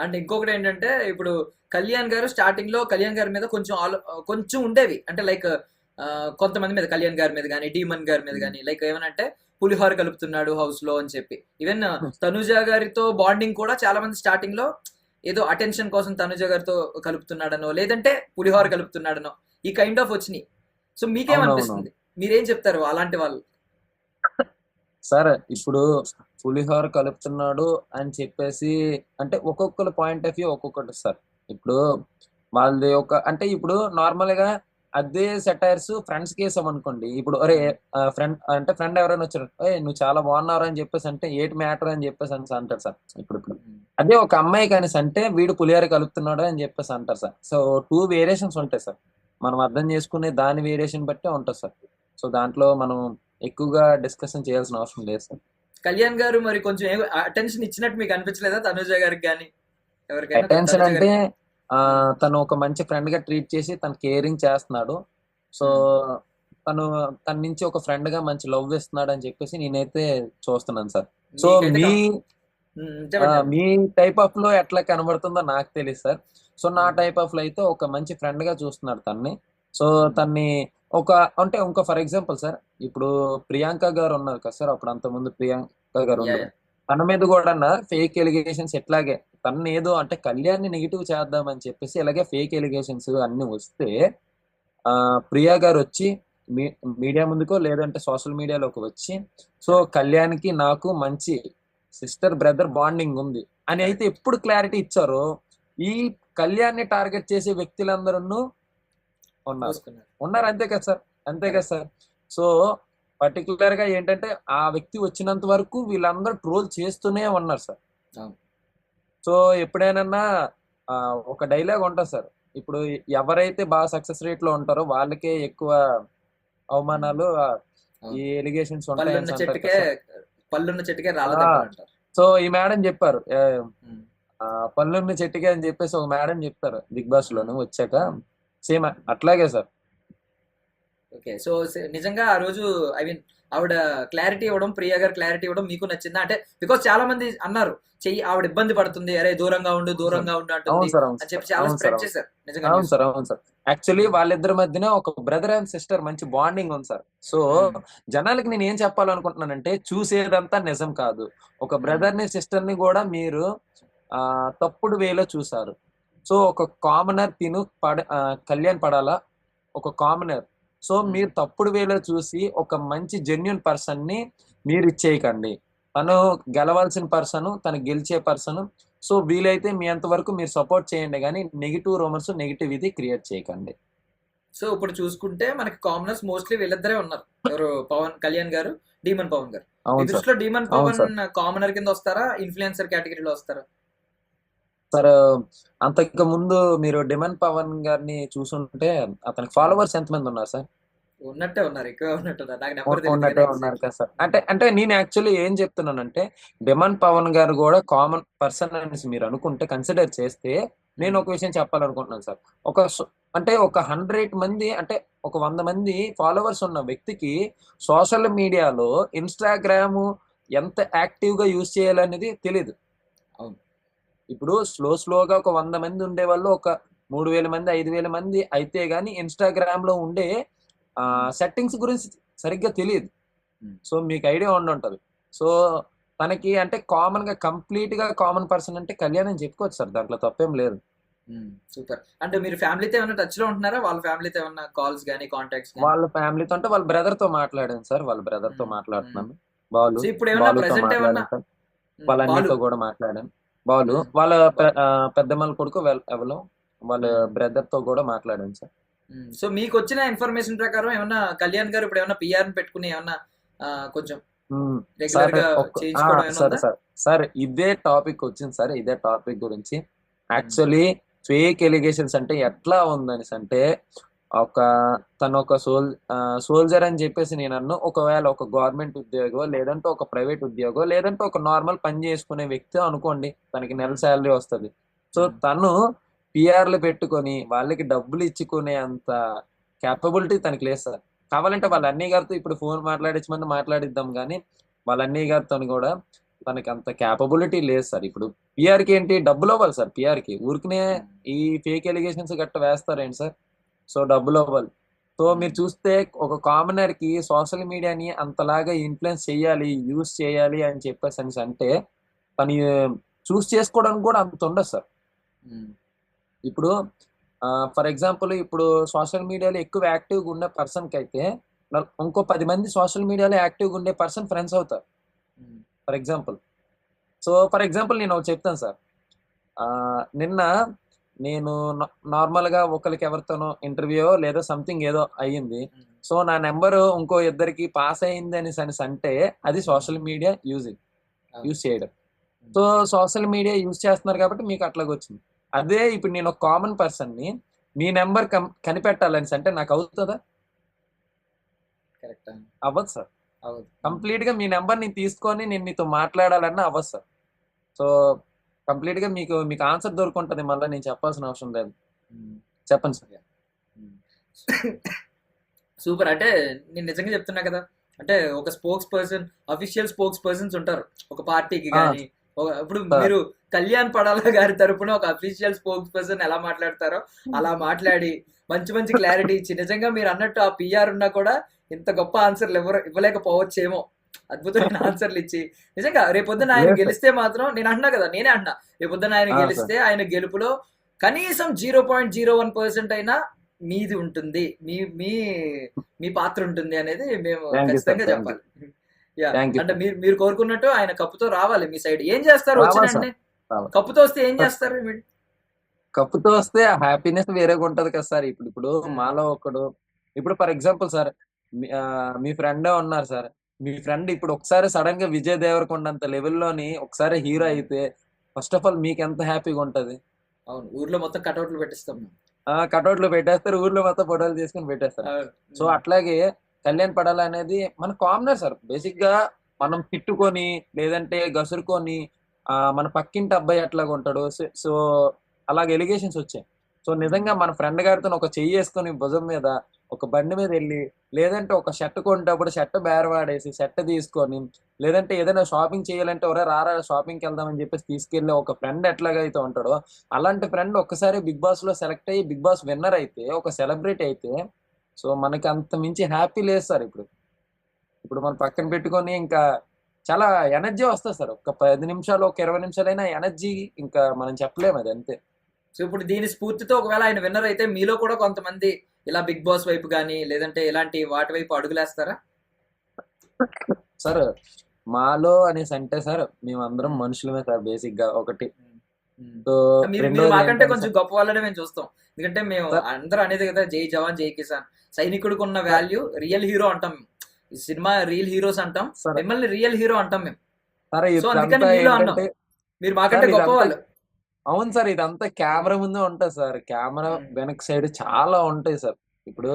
అండ్ ఇంకొకటి ఏంటంటే, ఇప్పుడు కళ్యాణ్ గారు స్టార్టింగ్ లో కళ్యాణ్ గారి మీద కొంచెం ఉండేవి, అంటే లైక్ కొంతమంది మీద, కళ్యాణ్ గారి మీద కానీ డీమన్ గారి మీద కానీ, లైక్ ఏమనంటే పులిహోర కలుపుతున్నాడు హౌస్ లో అని చెప్పి. ఈవెన్ తనుజ గారితో బాండింగ్ కూడా చాలా మంది స్టార్టింగ్ లో ఏదో అటెన్షన్ కోసం తనుజ గారితో కలుపుతున్నాడనో, లేదంటే పులిహోర కలుపుతున్నాడనో, ఈ కైండ్ ఆఫ్ వచ్చినాయి. సో అవునవును మీకేమనిపిస్తుంది, మీరేం చెప్తారు అలాంటి వాళ్ళు? సార్. ఇప్పుడు పులిహోర కలుపుతున్నాడు అని చెప్పేసి అంటే ఒక్కొక్కరు పాయింట్ ఆఫ్ వ్యూ ఒక్కొక్కటి సార్. ఇప్పుడు వాళ్ళది అంటే ఇప్పుడు నార్మల్ గా అదే సెటైర్స్ ఫ్రెండ్స్ కేసాం అనుకోండి. ఇప్పుడు అరే ఫ్రెండ్ ఎవరైనా వచ్చారు, నువ్వు చాలా బాగున్నారు అని చెప్పేసి అంటే ఏటి మ్యాటర్ అని చెప్పేసి అంటారు సార్. ఇప్పుడు అదే ఒక అమ్మాయి కానీ అంటే వీడు పులిహోర కలుపుతున్నాడు అని చెప్పేసి అంటారు సార్. సో 2 వేరియేషన్స్ ఉంటాయి సార్. మనం అర్థం చేసుకునే దాని వేరియేషన్ బట్టే ఉంటుంది సార్. సో దాంట్లో మనం ఎక్కువగా డిస్కషన్ చేయాల్సిన అవసరం లేదు సార్. కళ్యాణ్ గారు మరి కొంచెం అటెన్షన్ ఇచ్చినట్టు మీకు అనిపించలేదా తనుజ గారికి కానీ ఎవరికైనా? అటెన్షన్ తనుజ అంటే గారికి. ఉమ్, తను ఒక మంచి ఫ్రెండ్ గా ట్రీట్ చేసి తను కేరింగ్ చేస్తున్నాడు. సో ఉమ్, తను తన నుంచి ఒక ఫ్రెండ్ గా మంచి లవ్ ఇస్తున్నాడు అని చెప్పేసి నేనైతే చూస్తున్నాను సార్. సో మీకైతే మీ చెప్పండి. మీ టైప్ ఆఫ్ లో ఎట్లా కనబడుతుందో నాకు తెలియదు సార్. సో నా ఉమ్, టైప్ ఆఫ్ లో అయితే ఒక మంచి ఫ్రెండ్ గా చూస్తున్నాడు తన్ని. సో ఉమ్, తన్ని అంటే ఫర్ ఎగ్జాంపుల్ సార్, ఇప్పుడు ప్రియాంక గారు ఉన్నారు కదా సార్. అప్పుడు అంతకుముందు ప్రియాంక గారు యా ఉన్నారు. యా. తన మీద కూడా ఫేక్ ఎలిగేషన్స్ ఎట్లాగే తను ఏదో అంటే కళ్యాణ్ని నెగిటివ్ చేద్దామని చెప్పేసి ఇలాగే ఫేక్ ఎలిగేషన్స్ అన్ని వస్తే ప్రియా గారు వచ్చి మీడియా ముందుకో లేదంటే సోషల్ మీడియాలోకి వచ్చి సో కళ్యాణ్కి నాకు మంచి సిస్టర్ బ్రదర్ బాండింగ్ ఉంది అని అయితే ఎప్పుడు క్లారిటీ ఇచ్చారో, ఈ కళ్యాణ్ని టార్గెట్ చేసే వ్యక్తులందరూ ఉన్నారు చూసుకున్నారు. ఉన్నారు అంతే కదా సార్. అంతే కదా సార్. సో పర్టికులర్ గా ఏంటంటే ఆ వ్యక్తి వచ్చినంత వరకు వీళ్ళందరూ ట్రోల్ చేస్తూనే ఉన్నారు సార్. అవును. సో ఎప్పుడైనా ఒక డైలాగ్ ఉంటుంది సార్. ఇప్పుడు ఎవరైతే బాగా సక్సెస్ రేట్ లో ఉంటారో వాళ్ళకే ఎక్కువ అవమానాలు ఈ అవును. ఎలిగేషన్స్ పళ్ళున్న ఉంటాయని అంటారు చెట్టుకే కదా సార్. పళ్ళున్న చెట్టుకే రాళ్ళ ఆ, దెబ్బలు అంటారు. సో ఈ మేడం చెప్పారు ఉమ్, పళ్ళున్న చెట్టుకే అని చెప్పేసి ఒక మేడం చెప్తారు బిగ్ బాస్ ఉమ్, లోను వచ్చాక. సేమ్ అట్లాగే సార్. ఓకే. సో నిజంగా ఆ రోజు ఐ మీన్ ఆవిడ క్లారిటీ ఇవ్వడం, ప్రియా గారు క్లారిటీ ఇవ్వడం మీకు నచ్చిందా? అంటే బికాస్ చాలా మంది అన్నారు, చెయ్యి ఆవిడ ఇబ్బంది పడుతుంది, అరే దూరంగా ఉండు అవును సార్, దూరంగా ఉండు అవును అంటుంది సార్, అవును అని సార్, చెప్పి చాలా అవును సార్, స్ప్రెడ్ అవును చేశారు నిజంగా అవును న్యూస్. సార్, అవును సార్. యాక్చువల్లీ వాళ్ళిద్దరి మధ్యన ఒక బ్రదర్ అండ్ సిస్టర్ మంచి బాండింగ్ ఉంది సార్. సో జనాలకి నేను ఏం చెప్పాలనుకుంటున్నానంటే చూసేదంతా నిజం కాదు. ఒక బ్రదర్ ని సిస్టర్ ని కూడా మీరు తప్పుడు వేలో చూసారు. సో ఒక కామనర్ కళ్యాణ్ పడాలా, ఒక కామనర్. సో మీరు తప్పుడు వేలో చూసి ఒక మంచి జెన్యున్ పర్సన్ ని మీరు ఇచ్చేయకండి. తను గెలవాల్సిన పర్సన్, తను గెలిచే పర్సన్. సో వీలైతే మీ అంతవరకు మీరు సపోర్ట్ చేయండి, కానీ నెగిటివ్ రూమర్స్, నెగిటివ్ ఇది క్రియేట్ చేయకండి. సో ఇప్పుడు చూసుకుంటే మనకి కామనర్స్ మోస్ట్లీ వీళ్ళిద్దరే ఉన్నారు. ఎవరు? పవన్ కళ్యాణ్ గారు, డీమన్ పవన్ గారు. మీ అవును సార్. దృష్టిలో డీమన్ అవును పవన్ సార్. కామనర్ కింద వస్తారా, ఇన్ఫ్లుయెన్సర్ కేటగిరీలో వస్తారా? సార్ అంతకు ముందు మీరు డిమన్ పవన్ గారిని చూసుంటే అతనికి ఫాలోవర్స్ ఎంతమంది ఉన్నారు సార్? ఉన్నట్టే ఉన్నారు, ఎక్కువ ఉన్నట్టున్నారు. నాకు నెంబర్ ఉన్నట్టే తెలియదు ఉన్నారు కదా సార్. అంటే నేను యాక్చువల్లీ ఏం చెప్తున్నానంటే, డిమన్ పవన్ గారు కూడా కామన్ పర్సన్ అనేసి మీరు అనుకుంటే, కన్సిడర్ చేస్తే, నేను ఒక విషయం చెప్పాలనుకుంటున్నాను సార్. అంటే ఒక 100 మంది, అంటే ఒక 100 మంది ఫాలోవర్స్ ఉన్న వ్యక్తికి సోషల్ మీడియాలో ఇన్స్టాగ్రామ్ ఎంత యాక్టివ్ గా యూజ్ చేయాలనేది తెలియదు. అవును. ఇప్పుడు స్లోగా ఒక 100 మంది ఉండే వాళ్ళు ఒక 3000 మంది, 5000 మంది అయితే గానీ ఇన్స్టాగ్రామ్ లో ఉండే సెట్టింగ్స్ గురించి సరిగ్గా తెలియదు. సో మీకు ఐడియా ఉండుంటది. సో తనకి అంటే కామన్ గా కంప్లీట్ గా కామన్ పర్సన్ అంటే కళ్యాణ్ అని చెప్పుకోవచ్చు సార్, దాంట్లో తప్పేం లేదు. సూపర్. అంటే మీరు ఫ్యామిలీతో ఏమైనా టచ్ లో ఉంటున్నారా? వాళ్ళ ఫ్యామిలీతో ఏమైనా కాల్స్ గానీ, కాంటాక్ట్స్ గానీ? వాళ్ళ ఫ్యామిలీతో అంటే వాళ్ళ బ్రదర్ తో మాట్లాడాను సార్, వాళ్ళ బ్రదర్ తో మాట్లాడుతున్నాను. సో ఇప్పుడు ఏమన్నా బాలుతో ప్రెసెంట్ ఏమన్నా మాట్లాడాను సార్, వాళ్ళ బాలు అన్నితో కూడా మాట్లాడాను. బాలు వాళ్ళ పెద్దమ్మల కొడుకు ఎవరో వాళ్ళ బ్రదర్ తో కూడా మాట్లాడాను సార్. సో మీకు వచ్చిన ఇన్ఫర్మేషన్ ప్రకారం ఏమన్నా కళ్యాణ్ గారు ఇప్పుడు ఏమన్నా పిఆర్ పెట్టుకుని ఏమన్నా కొంచెం రెగ్యులర్ గా చేయించుకోవడం ఏమన్నా సార్ ఉందా? సార్ సార్ ఇదే టాపిక్ వచ్చింది సార్. ఇదే టాపిక్ గురించి యాక్చువల్లీ ఫేక్ ఎలిగేషన్స్ అంటే ఎట్లా ఉందనేసి అంటే, తను ఒక సోల్జర్ అని చెప్పేసి నేను అన్ను. ఒకవేళ ఒక గవర్నమెంట్ ఉద్యోగో, లేదంటే ఒక ప్రైవేట్ ఉద్యోగో, లేదంటే ఒక నార్మల్ పని చేసుకునే వ్యక్తి అనుకోండి, తనకి నెల శాలరీ వస్తుంది. సో తను పిఆర్లు పెట్టుకొని వాళ్ళకి డబ్బులు ఇచ్చుకునే అంత క్యాపబిలిటీ తనకి లేదు సార్. కావాలంటే వాళ్ళ అన్నయ్య గారితో ఇప్పుడు ఫోన్ మాట్లాడించమని మాట్లాడిద్దాం, కానీ వాళ్ళ అన్నయ్య గారితో కూడా తనకి అంత క్యాపబిలిటీ లేదు సార్. ఇప్పుడు పిఆర్కి ఏంటి, డబ్బులు అవ్వాలి సార్. పిఆర్కి ఊరికనే ఈ ఫేక్ ఎలిగేషన్స్ గట్ట వేస్తారేంటి సార్? సో డబ్బులు అవ్వాలి. సో మీరు చూస్తే ఒక కామనర్ కి సోషల్ మీడియాని అంతలాగా ఇన్ఫ్లుయెన్స్ చేయాలి, యూస్ చేయాలి అని చెప్పేసి అనేసి అంటే, తను చూస్ చేసుకోవడానికి కూడా అంత ఉండదు సార్. ఇప్పుడు ఫర్ ఎగ్జాంపుల్, ఇప్పుడు సోషల్ మీడియాలో ఎక్కువ యాక్టివ్గా ఉన్న పర్సన్కి అయితే ఇంకో 10 మంది సోషల్ మీడియాలో యాక్టివ్గా ఉండే పర్సన్ ఫ్రెండ్స్ అవుతారు for example. So for example నేను ఒకటి చెప్తాను సార్. నిన్న నేను నార్మల్గా ఒకరికి ఎవరితోనో ఇంటర్వ్యూ లేదా సంథింగ్ ఏదో అయ్యింది. సో నా నెంబరు ఇంకో ఇద్దరికి పాస్ అయింది అనేసి అంటే అది సోషల్ మీడియా యూజ్ చేయడం. సో సోషల్ మీడియా యూజ్ చేస్తున్నారు కాబట్టి మీకు అట్లాగ వచ్చింది. అదే ఇప్పుడు నేను ఒక కామన్ పర్సన్ని మీ నెంబర్ కనిపెట్టాలని అంటే నాకు అవుతుందా? కరెక్ట్. అవ్వదు సార్. కంప్లీట్ గా మీ నెంబర్ ని తీసుకొని నేను మీతో మాట్లాడాలన్నా అవ్వదు సార్. సో కంప్లీట్ గా మీకు ఆన్సర్ దొరుకుంటది, మళ్ళీ నేను చెప్పాల్సిన అవసరం లేదు. చెప్పండి సార్. సూపర్. అంటే నేను నిజంగా చెప్తున్నా కదా, అంటే ఒక spokes person, official spokes persons ఉంటారు ఒక పార్టీకి కానీ. ఇప్పుడు మీరు కళ్యాణ్ పడాల గారి తరపున ఒక అఫీషియల్ స్పోక్స్ పర్సన్ ఎలా మాట్లాడతారో అలా మాట్లాడి మంచి క్లారిటీ ఇచ్చి, నిజంగా మీరు అన్నట్టు ఆ పిఆర్ ఉన్నా కూడా ఇంత గొప్ప ఆన్సర్లు ఇవ్వలేకపోవచ్చేమో, అద్భుతమైన ఆన్సర్లు ఇచ్చి నిజంగా రేపొద్దున ఆయన గెలిస్తే మాత్రం, నేను అంటున్నా కదా, నేనే అంటున్నా, రేపొద్దున ఆయన గెలిస్తే ఆయన గెలుపులో కనీసం 0.01% అయినా మీది ఉంటుంది, మీ పాత్ర ఉంటుంది అనేది మేము ఖచ్చితంగా చెప్పాలి. అంటే మీరు కోరుకున్నట్టు ఆయన కప్పుతో రావాలి మీ సైడ్. ఏం చేస్తారు వచ్చినంటే? కప్పుతో వస్తే ఏం చేస్తారు? కప్పుతో వస్తే హ్యాపీనెస్ వేరేగా ఉంటది కదా సార్. ఇప్పుడు మాలో ఒకడు, ఇప్పుడు ఫర్ ఎగ్జాంపుల్ సార్, మీ ఫ్రెండే ఉన్నారు సార్. మీ ఫ్రెండ్ ఇప్పుడు ఒకసారి సడన్ గా విజయ్ దేవరకొండ అంత లెవెల్లోని ఒకసారి హీరో అయితే ఫస్ట్ ఆఫ్ ఆల్ మీకు ఎంత హ్యాపీగా ఉంటది? అవును, ఊర్లో మొత్తం కటౌట్లు పెట్టిస్తాం. కటౌట్లు పెట్టేస్తారు, ఊర్లో మొత్తం ఫోటోలు తీసుకుని పెట్టేస్తారు. సో అట్లాగే కళ్యాణ్ పడాల అనేది మన కామనర్ సార్. బేసిక్ గా మనం తిట్టుకొని లేదంటే గసురుకొని మన పక్కింటి అబ్బాయి అట్లాగా ఉంటాడు. సో అలాగే ఎలిగేషన్స్ వచ్చాయి. సో నిజంగా మన ఫ్రెండ్ గారితో ఒక చెయ్యి వేసుకొని భుజం మీద ఒక బండి మీద వెళ్ళి, లేదంటే ఒక షర్ట్ కొంటప్పుడు షర్ట్ బేరవాడేసి షర్ట్ తీసుకొని, లేదంటే ఏదైనా షాపింగ్ చేయాలంటే ఒరే రారా షాపింగ్కి వెళ్దామని చెప్పేసి తీసుకెళ్ళి ఒక ఫ్రెండ్ ఎట్లాగైతే ఉంటాడో, అలాంటి ఫ్రెండ్ ఒక్కసారి బిగ్ బాస్ లో సెలెక్ట్ అయ్యి బిగ్ బాస్ విన్నర్ అయితే, ఒక సెలబ్రిటీ అయితే, సో మనకి అంత మించి హ్యాపీ లేదు సార్. ఇప్పుడు మనం పక్కన పెట్టుకొని ఇంకా చాలా ఎనర్జీ వస్తుంది సార్. ఒక 10 నిమిషాలు, ఒక 20 నిమిషాలైనా ఎనర్జీ ఇంకా మనం చెప్పలేము, అది అంతే. సో ఇప్పుడు దీని స్ఫూర్తితో ఒకవేళ ఆయన విన్నర్ అయితే మీలో కూడా కొంతమంది ఇలా బిగ్ బాస్ వైపు కానీ లేదంటే ఇలాంటి వాటి వైపు అడుగులేస్తారా సార్? మాలో అనేసి అంటే సార్ మేమందరం మనుషులమే సార్ బేసిక్ గా ఒకటి. సో మీరు రెండోది మాకంటే ఏంటంటే కొంచెం సార్ గొప్ప వాళ్ళనే మేము చూస్తాం. ఎందుకంటే మేము సార్ అందరూ అనేది కదా, జై జవాన్ జై కిసాన్. సైనికుడికి ఉన్న సార్ వాల్యూ రియల్ హీరో అంటాం మేము. ఈ సినిమా రియల్ హీరోస్ అంటాం, సార్ మిమ్మల్ని రియల్ హీరో అంటాం మేము. సార్ సో అందుకని ఇదంతా మీలో అన్నాం, ఏంటంటే మీరు సార్ మాకంటే గొప్ప ఇదంతా వాళ్ళు. అవును సార్ ఇదంతా కెమెరా ముందే ఉంటుంది సార్. కెమెరా ఉమ్, వెనక సైడ్ చాలా ఉంటాయి సార్. ఇప్పుడు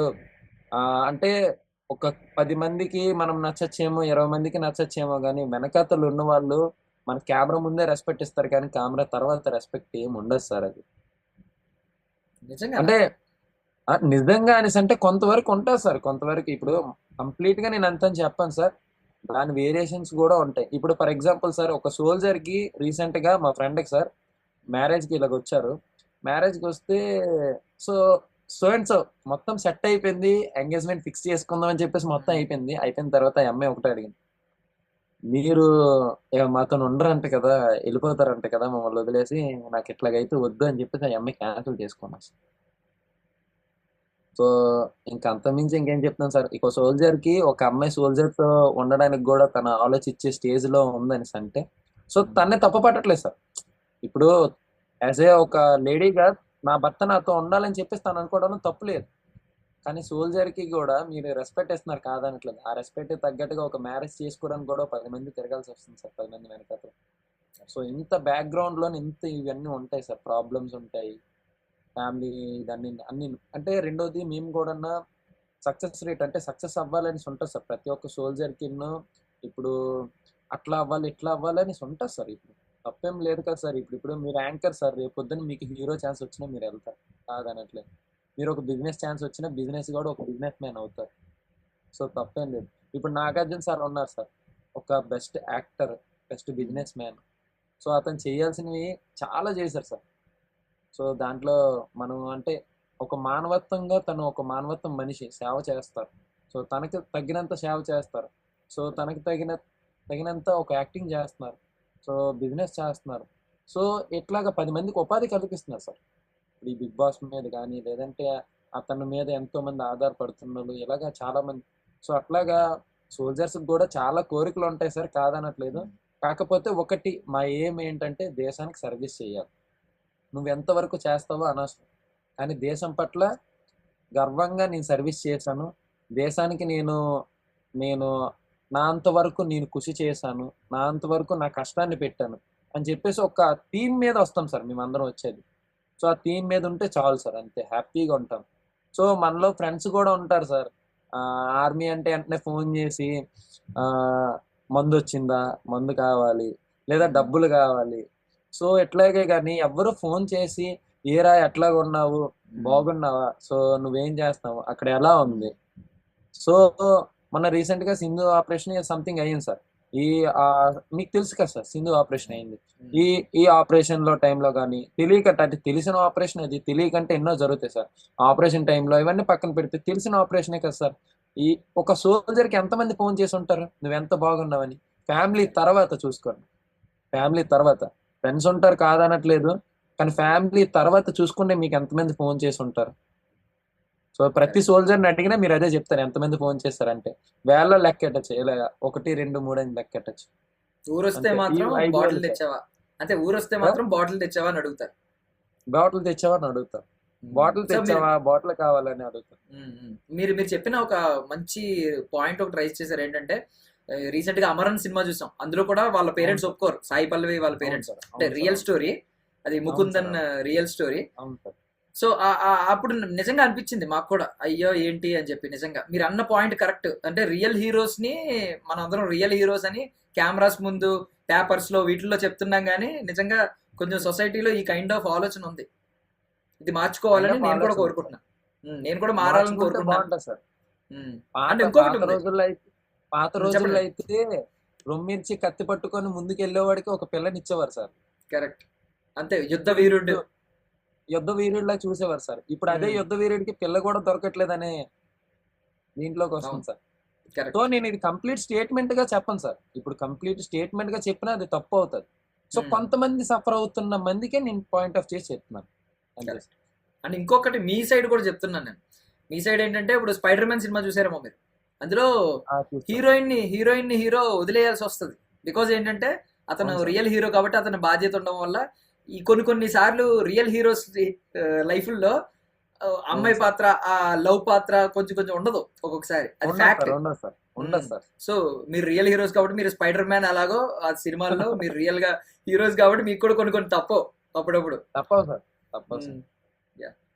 అంటే ఒక 10 మందికి మనం నచ్చచ్చేమో, 20 మందికి నచ్చచ్చేమో, కానీ వెనకాతలు ఉన్న వాళ్ళు మన కెమెరా ముందే రెస్పెక్ట్ ఇస్తారు, కానీ కెమెరా తర్వాత రెస్పెక్ట్ ఏమి ఉండదు సార్. అది నిజంగానా? అంటే నిజంగా అనేసి అంటే కొంతవరకు ఉంటుంది సార్. కొంతవరకు ఇప్పుడు కంప్లీట్ గా నేను అంత అని చెప్పాను సార్. దాని వేరియేషన్స్ కూడా ఉంటాయి. ఇప్పుడు ఫర్ ఎగ్జాంపుల్ సార్, ఒక సోల్జర్ కి రీసెంట్ గా మా ఫ్రెండ్ కి సార్ మ్యారేజ్ కి ఇలాగ వచ్చారు. మ్యారేజ్ కి వస్తే సో సో అండ్ సో మొత్తం సెట్ అయిపోయింది. ఎంగేజ్మెంట్ ఫిక్స్ చేసుకుందాం అని చెప్పేసి మొత్తం ఉమ్, అయిపోయింది. అయిపోయిన తర్వాత ఆ అమ్మాయి ఒకటే అడిగింది, మీరు మాతో ఉండరంట కదా, వెళ్ళిపోతారంట కదా మమ్మల్ని వదిలేసి, నాకు ఇట్లాగైతే వద్దు అని చెప్పేసి ఆ అమ్మాయి క్యాన్సిల్ చేసుకున్నాను సార్. సో ఇంకా అంతమించి ఇంకేం చెప్తాను సార్. ఒక సోల్జర్ కి ఒక అమ్మాయి సోల్జర్ తో ఉండడానికి కూడా తన ఆలోచించే స్టేజ్ లో ఉందని అంటే సో ఉమ్, తన్నే తప్పు పట్టట్లేదు సార్. ఇప్పుడు యాజ్ ఏ ఒక లేడీగా నా భర్త నాతో ఉండాలని చెప్పేసి తను అనుకోవడం తప్పు లేదు. కానీ సోల్జర్ కి కూడా మీరు రెస్పెక్ట్ ఇస్తున్నారు కాదనట్లేదు. ఆ రెస్పెక్ట్ తగ్గట్టుగా ఒక మ్యారేజ్ చేసుకోవడానికి కూడా 10 మంది తిరగాల్సి వస్తుంది సార్, 10 మంది వెనకాల. సో ఇంత బ్యాక్గ్రౌండ్ లో ఇంత ఇవన్నీ ఉంటాయి సార్, ప్రాబ్లమ్స్ ఉంటాయి, ఫ్యామిలీ దాన్ని అన్ని. అంటే రెండోది మేము కూడా సక్సెస్ రేట్ అంటే సక్సెస్ అవ్వాలని ఉంటుంది సార్ ప్రతి ఒక్క సోల్జర్ కి. ఇప్పుడు అట్లా అవ్వాలి ఇట్లా అవ్వాలి అని ఉంటుంది సార్. ఇప్పుడు తప్పేం లేదు కదా సార్. ఇప్పుడు మీరు యాంకర్ సార్, రేపు పొద్దున్న మీకు హీరో ఛాన్స్ వచ్చినా మీరు వెళ్తారు కాదనట్లేదు. మీరు ఒక బిజినెస్ ఛాన్స్ వచ్చినా బిజినెస్ కూడా ఒక బిజినెస్ మ్యాన్ అవుతారు. సో తప్పేం లేదు. ఇప్పుడు నాగార్జున సార్ ఉన్నారు సార్, ఒక best actor, best um. Business man. So అతను చేయాల్సినవి చాలా చేశారు సార్. సో దాంట్లో మనం అంటే ఒక మానవత్వంగా తను ఒక మానవత్వం మనిషి సేవ చేస్తారు. సో తనకి తగినంత సేవ చేస్తారు. సో తనకి తగినంత ఒక యాక్టింగ్ చేస్తున్నారు. సో బిజినెస్ చేస్తున్నారు. సో ఇట్లాగా 10 మందికి ఉపాధి కల్పిస్తున్నారు సార్. ఇప్పుడు ఈ బిగ్ బాస్ మీద కానీ, లేదంటే అతని మీద ఎంతో మంది ఆధారపడుతున్నారు, ఇలాగా చాలా మంది. సో అట్లాగా సోల్జర్స్ కూడా చాలా కోరికలు ఉంటాయి సార్, కాదనట్లేదు. కాకపోతే ఒకటి మా ఏం ఏంటంటే దేశానికి సర్వీస్ చేయాలి. నువ్వు ఎంతవరకు చేస్తావో అనవసరం, కానీ దేశం పట్ల గర్వంగా నేను సర్వీస్ చేశాను, దేశానికి నేను నేను నా అంతవరకు నేను కృషి చేశాను, నా అంతవరకు నా కష్టాన్ని పెట్టాను అని చెప్పేసి ఒక థీమ్ మీద వస్తాం సార్ మేమందరం వచ్చేది. సో ఆ థీమ్ మీద ఉంటే చాలు సార్, అంతే హ్యాపీగా ఉంటాం. సో మనలో ఫ్రెండ్స్ కూడా ఉంటారు సార్. ఆర్మీ అంటే వెంటనే ఫోన్ చేసి ఆ, మందు వచ్చిందా, మందు కావాలి, లేదా డబ్బులు కావాలి. సో ఎట్లాగే కానీ ఎవ్వరు ఫోన్ చేసి ఏరా ఎట్లాగా ఉన్నావు, బాగున్నావా, సో నువ్వేం చేస్తున్నావు, అక్కడ ఎలా ఉంది. సో మొన్న రీసెంట్ గా సింధు ఆపరేషన్ సంథింగ్ అయ్యింది సార్. ఈ ఆ, మీకు తెలుసు కదా సార్ సింధు ఆపరేషన్ అయింది. ఈ ఈ ఆపరేషన్ లో టైంలో కానీ తెలియక, అంటే తెలిసిన ఆపరేషన్, అది తెలియకంటే ఎన్నో జరుగుతాయి సార్ ఆపరేషన్ టైంలో. ఇవన్నీ పక్కన పెడితే తెలిసిన ఆపరేషనే కదా సార్. ఈ ఒక సోల్జర్ కి ఎంతమంది ఫోన్ చేసి ఉంటారు నువ్వెంత బాగున్నావని. ఫ్యామిలీ తర్వాత చూసుకోండి, ఫ్యామిలీ తర్వాత. ఫ్రెండ్స్ ఉంటారు కాదనట్లేదు, కానీ ఫ్యామిలీ తర్వాత చూసుకుంటే మీకు ఎంతమంది ఫోన్ చేసి ఉంటారు. సో ప్రతి సోల్జర్ని అడిగినా మీరు అదే చెప్తారు, ఎంతమంది ఫోన్ చేస్తారంటే వేళ లెక్కెట్టచ్చు, ఇలా 1, 2, 3 అని లెక్కెట్టచ్చు. ఊరొస్తే అంతే. ఈ మాత్రం 5 బాటిల్ వేలు సార్. తెచ్చావా, అంటే ఊరొస్తే మాత్రం బాటిల్ తెచ్చావా అని అడుగుతారు. బాటిల్ తెచ్చావా అని అడుగుతారు, బాటిల్ సో మీరు తెచ్చావా, బాటిల్ కావాలని అడుగుతారు. మీరు మీరు చెప్పిన ఒక మంచి పాయింట్ ఒకటి రైజ్ చేశారు. ఏంటంటే రీసెంట్ గా అమరన్ సినిమా చూసాం, అందులో కూడా వాళ్ళ అవును పేరెంట్స్ సార్, ఒప్పుకోరు, సాయి పల్లవి వాళ్ళ అవును పేరెంట్స్. సార్, అంటే అవును సార్, రియల్ అవును స్టోరీ అది, అవును సార్, ముకుందన్ రియల్ స్టోరీ. అవును సార్. సో అప్పుడు నిజంగా అనిపించింది మాకు కూడా, అయ్యో ఏంటి అని చెప్పి. నిజంగా మీరు అన్న పాయింట్ కరెక్ట్. అంటే రియల్ హీరోస్ ని మనం అందరం రియల్ హీరోస్ అని కెమెరాస్ ముందు, పేపర్స్ లో, వీటిల్లో చెప్తున్నాం, కానీ నిజంగా కొంచెం సొసైటీలో ఈ కైండ్ ఆఫ్ ఆలోచన ఉంది. ఇది కైండ్ మార్చుకోవాలని ఆఫ్ నేను కూడా ఆలోచన ఉంది సార్, కోరుకుంటున్నాను. నేను కూడా మారాలని మార్చుకుంటే కోరుకుంటున్నాను. బాగుంటుంది సార్. ఉమ్. పాత అంటే ఇంకొకటి పాత ఉంది. రోజుల్లో అయితే పాత రోజుల్లో చెప్పండి. అయితే రొమ్మిర్చి కత్తి పట్టుకొని ముందుకు వెళ్ళేవాడికి ఒక పిల్లని ఇచ్చేవారు సార్. కరెక్ట్. అంతే, యుద్ధ ఇప్పుడు వీరుడు. యుద్ధ వీరుడిలా చూసేవారు సార్. ఇప్పుడు అదే ఉమ్. యుద్ధ వీరుడికి పిల్ల కూడా దొరకట్లేదనే దీంట్లోకి వస్తుంది అవును, సార్. So correct. నేను ఇది కంప్లీట్ స్టేట్మెంట్ గా చెప్పను సార్. ఇప్పుడు కంప్లీట్ స్టేట్మెంట్ గా చెప్పినా అది తప్పు అవుతుంది. సో కొంతమంది సఫర్ అవుతున్న మందికే నేను పాయింట్ ఆఫ్ చేసి చెప్తున్నాను అంతే. కరెక్ట్. అండ్ ఇంకొకటి మీ సైడ్ కూడా చెప్తున్నాను నేను. మీ సైడ్ ఏంటంటే, ఇప్పుడు స్పైడర్ మ్యాన్ సినిమా చూసారేమో మీరు. అందులో చూస్తాను. హీరోయిన్ హీరో వదిలేయాల్సి వస్తుంది. బికాజ్ ఏంటంటే అతను అవును సార్. రియల్ హీరో కాబట్టి అతని బాధ్యత ఉండడం వల్ల ఈ కొన్ని సార్లు రియల్ హీరోస్ లైఫ్లో అమ్మాయి అవును సార్. పాత్ర, ఆ లవ్ పాత్ర కొంచెం ఉండదు ఒక్కొక్కసారి. అది ఉండదు ఫ్యాక్ట్. సార్, ఉండదు సార్, ఉండదు సార్. సో మీరు రియల్ హీరోస్ కాబట్టి మీరు స్పైడర్ మ్యాన్ అలాగో ఆ సినిమాల్లో మీరు రియల్ గా హీరోస్ కాబట్టి మీకు కూడా కొన్ని తప్పవు అప్పుడప్పుడు. తప్పదు సార్, తప్పదు సార్.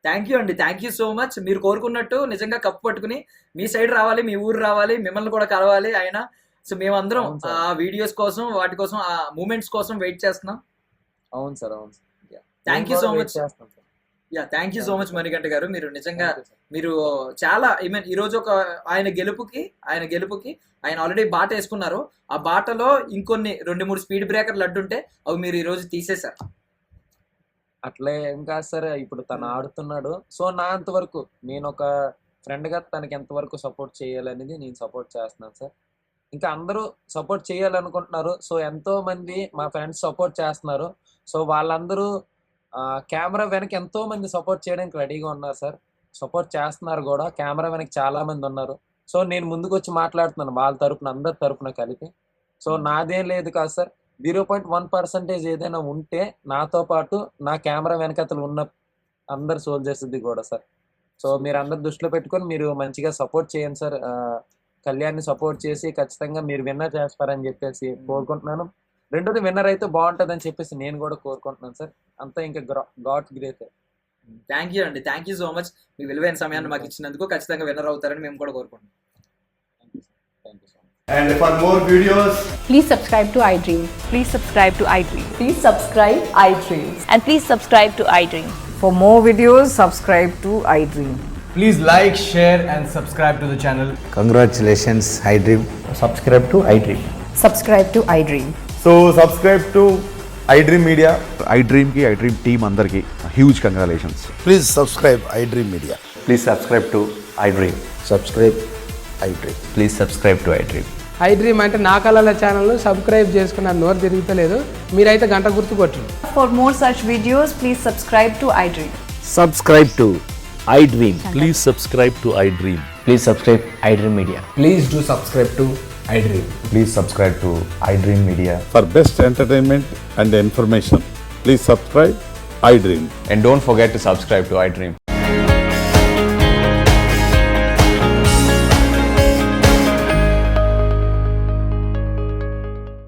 థ్యాంక్ యూ అండి, థ్యాంక్ యూ సో మచ్. మీరు కోరుకున్నట్టు నిజంగా కప్పు పట్టుకుని మీ సైడ్ రావాలి, మీ ఊరు రావాలి, మిమ్మల్ని కూడా కలవాలి ఆయన. సో మేమందరం అవును సార్. ఆ వీడియోస్ కోసం, వాటి కోసం, ఆ మూమెంట్స్ కోసం వెయిట్ చేస్తున్నాం. అవును సార్, అవును సార్. థ్యాంక్ యూ నేను సో కూడా మచ్. wait చేస్తాను sir. Thank you so much Manikanta గారు. మీరు నిజంగా Thank you సార్. మీరు చాలా ఈ రోజు ఒక ఆయన గెలుపుకి ఆయన ఆల్రెడీ బాట వేసుకున్నారు. ఆ బాటలో ఇంకొన్ని 2-3 స్పీడ్ బ్రేకర్లు అడ్డుంటే అవి మీరు ఈ రోజు తీసేశారు. అట్లే ఏం కాదు సార్, ఇప్పుడు తను ఆడుతున్నాడు. సో నా అంతవరకు నేను ఒక ఫ్రెండ్ గా తనకి ఎంతవరకు సపోర్ట్ చేయాలనేది నేను సపోర్ట్ చేస్తున్నాను సార్. ఇంకా అందరూ సపోర్ట్ చేయాలనుకుంటున్నారు. సో ఎంతో మంది మా ఫ్రెండ్స్ సపోర్ట్ చేస్తున్నారు. సో వాళ్ళందరూ కెమెరా వెనక ఎంతో మంది సపోర్ట్ చేయడానికి రెడీగా ఉన్నారు సార్. సపోర్ట్ చేస్తున్నారు కూడా. కెమెరా వెనక చాలా మంది ఉన్నారు. సో నేను ముందుకు వచ్చి మాట్లాడుతున్నాను వాళ్ళ తరపున, అందరి తరపున కలిపి. సో నాదేం లేదు కాదు సార్. 0.1% ఏదైనా ఉంటే నాతో పాటు నా కెమెరా వెనకతలు ఉన్న అందరు సోల్జర్స్ది కూడా సార్. సో మీరు అందరు దృష్టిలో పెట్టుకొని మీరు మంచిగా సపోర్ట్ చేయండి సార్. కళ్యాణ్ని సపోర్ట్ చేసి ఖచ్చితంగా మీరు విన్నర్ చేస్తారని చెప్పేసి కోరుకుంటున్నాను. రెండోది విన్నర్ అయితే బాగుంటుందని చెప్పేసి నేను కూడా కోరుకుంటున్నాను సార్. అంతా ఇంకా గాడ్ గ్రేట్. థ్యాంక్ యూ అండి, థ్యాంక్ యూ సో మచ్. మీ విలువైన సమయాన్ని మాకు ఇచ్చినందుకు. ఖచ్చితంగా విన్నర్ అవుతారని మేము కూడా కోరుకుంటున్నాం. Thank you so much. And for more videos, Please subscribe to iDream. Please subscribe to iDream. Please subscribe iDream. And please subscribe to iDream. For more videos, subscribe to iDream. please like, share and subscribe to the channel. Congratulations, iDream. Subscribe to iDream. Subscribe to iDream. So subscribe to iDream Media. iDream ki iDream team అందరికి huge congratulations. Please subscribe iDream Media. Please subscribe to iDream. Subscribe iDream. Please subscribe to iDream. iDream అంటే నా కళల ఛానల్ సబ్స్క్రైబ్ చేసుకున్న నోరు తిరుగుతలేదు. మీరైతే గంట గుర్తు కొట్టండి. For more such videos, please subscribe to iDream. Subscribe to iDream. Please subscribe to iDream. Please subscribe iDream Media. Please do subscribe to iDream. Please subscribe to iDream Media. For best entertainment and information please subscribe iDream. And don't forget to subscribe to iDream.